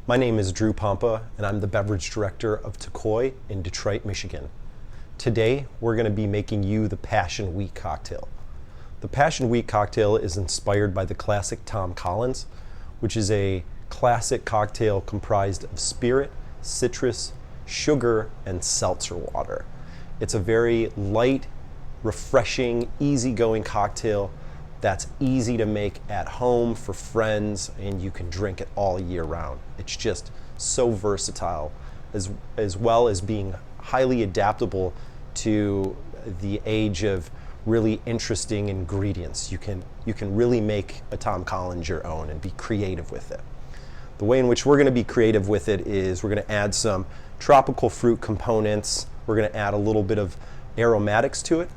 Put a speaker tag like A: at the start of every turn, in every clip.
A: My name is Drew Pompa, and I'm the beverage director of Takoi in Detroit, Michigan. Today, we're going to be making you the Passion Week cocktail. The Passion Week cocktail is inspired by the classic Tom Collins, which is a classic cocktail comprised of spirit, citrus, sugar, and seltzer water. It's a very light, refreshing, easygoing cocktail that's easy to make at home for friends, and you can drink it all year round. It's just so versatile, as well as being highly adaptable to the age of really interesting ingredients. You can really make a Tom Collins your own and be creative with it. The way in which we're going to be creative with it is we're going to add some tropical fruit components. We're going to add a little bit of aromatics to it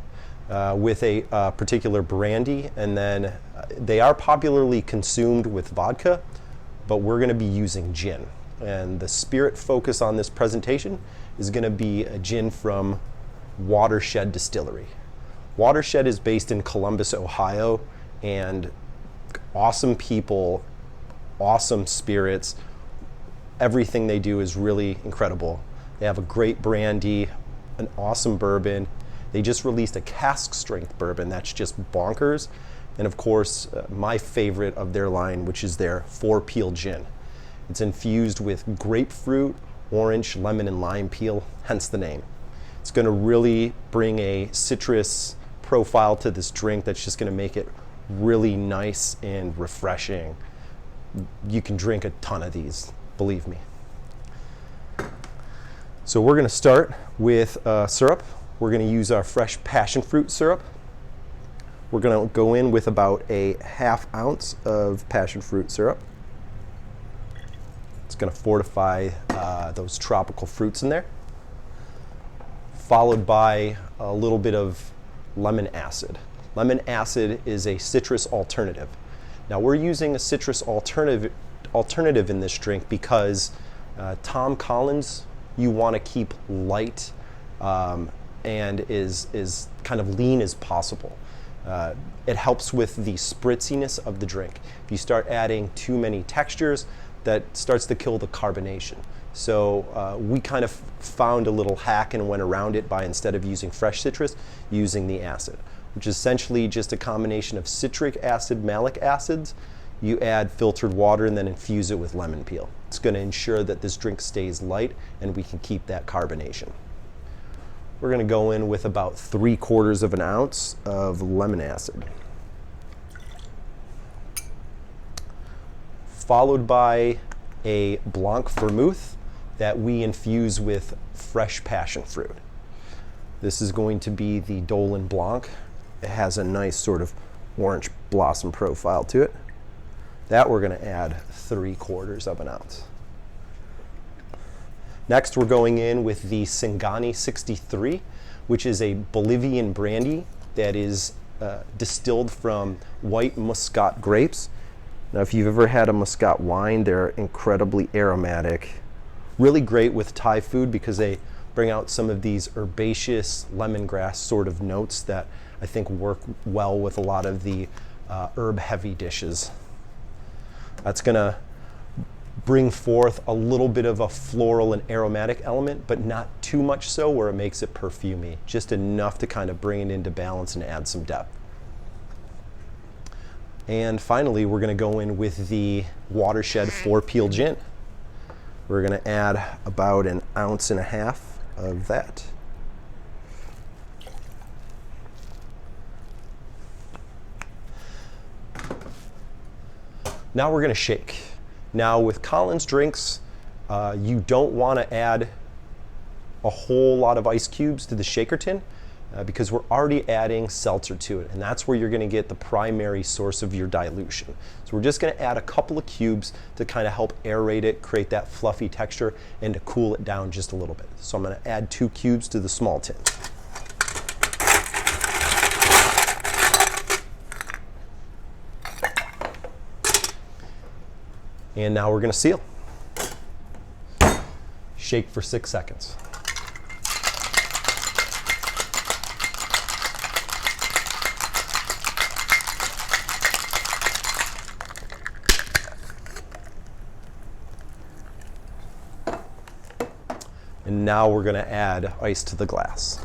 A: with a particular brandy, and then they are popularly consumed with vodka, but we're going to be using gin. And the spirit focus on this presentation is going to be a gin from Watershed Distillery. Watershed is based in Columbus, Ohio, and awesome people, awesome spirits. Everything they do is really incredible. They have a great brandy, an awesome bourbon. They just released a cask strength bourbon that's just bonkers. And of course, my favorite of their line, which is their 4-peel gin. It's infused with grapefruit, orange, lemon, and lime peel, hence the name. It's going to really bring a citrus profile to this drink that's just going to make it really nice and refreshing. You can drink a ton of these, believe me. So we're going to start with syrup. We're going to use our fresh passion fruit syrup. We're going to go in with about a ½ ounce of passion fruit syrup. It's going to fortify those tropical fruits in there, followed by a little bit of lemon acid. Lemon acid is a citrus alternative. Now we're using a citrus alternative in this drink because Tom Collins, you want to keep light and is kind of lean as possible. It helps with the spritziness of the drink. If you start adding too many textures, that starts to kill the carbonation. So we kind of found a little hack and went around it by, instead of using fresh citrus, using the acid, which is essentially just a combination of citric acid, malic acids. You add filtered water and then infuse it with lemon peel. It's going to ensure that this drink stays light and we can keep that carbonation. We're going to go in with about 3/4 of an ounce of lemon acid, followed by a Blanc vermouth that we infuse with fresh passion fruit. This is going to be the Dolan Blanc. It has a nice sort of orange blossom profile to it. That we're going to add 3/4 of an ounce. Next, we're going in with the Singani 63, which is a Bolivian brandy that is distilled from white Muscat grapes. Now, if you've ever had a Muscat wine, they're incredibly aromatic, really great with Thai food because they bring out some of these herbaceous lemongrass sort of notes that I think work well with a lot of the herb-heavy dishes. That's going to bring forth a little bit of a floral and aromatic element, but not too much so where it makes it perfumey, just enough to kind of bring it into balance and add some depth. And finally, we're going to go in with the Watershed 4-peel gin. We're going to add about 1.5 ounces of that. Now we're going to shake. Now with Collins drinks, you don't want to add a whole lot of ice cubes to the shaker tin because we're already adding seltzer to it, and that's where you're going to get the primary source of your dilution. So we're just going to add a couple of cubes to kind of help aerate it, create that fluffy texture, and to cool it down just a little bit. So I'm going to add 2 cubes to the small tin. And now we're going to seal. Shake for 6 seconds. And now we're going to add ice to the glass.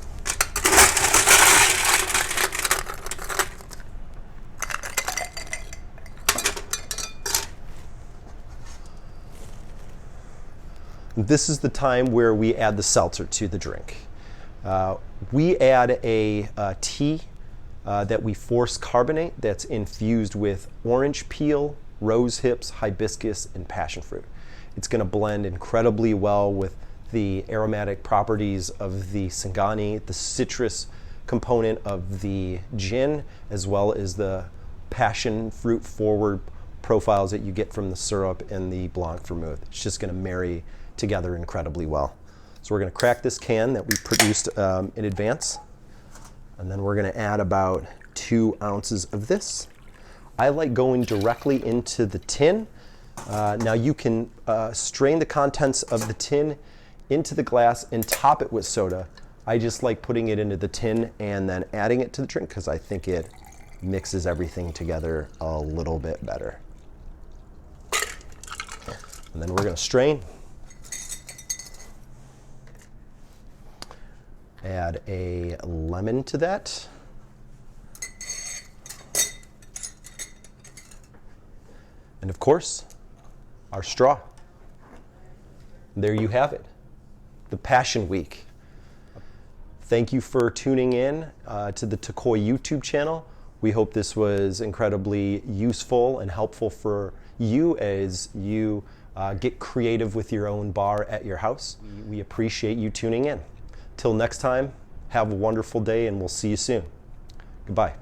A: This is the time where we add the seltzer to the drink. We add a tea that we force carbonate that's infused with orange peel, rose hips, hibiscus, and passion fruit. It's going to blend incredibly well with the aromatic properties of the Singani, the citrus component of the gin, as well as the passion fruit forward profiles that you get from the syrup and the Blanc vermouth. It's just going to marry together incredibly well. So we're going to crack this can that we produced in advance, and then we're going to add about 2 ounces of this. I like going directly into the tin. Now you can strain the contents of the tin into the glass and top it with soda. I just like putting it into the tin and then adding it to the drink because I think it mixes everything together a little bit better. And then we're going to strain. Add a lemon to that. And of course, our straw. There you have it, the Passion Week. Thank you for tuning in to the Takoi YouTube channel. We hope this was incredibly useful and helpful for you as you get creative with your own bar at your house. We appreciate you tuning in. Till next time, have a wonderful day and we'll see you soon. Goodbye.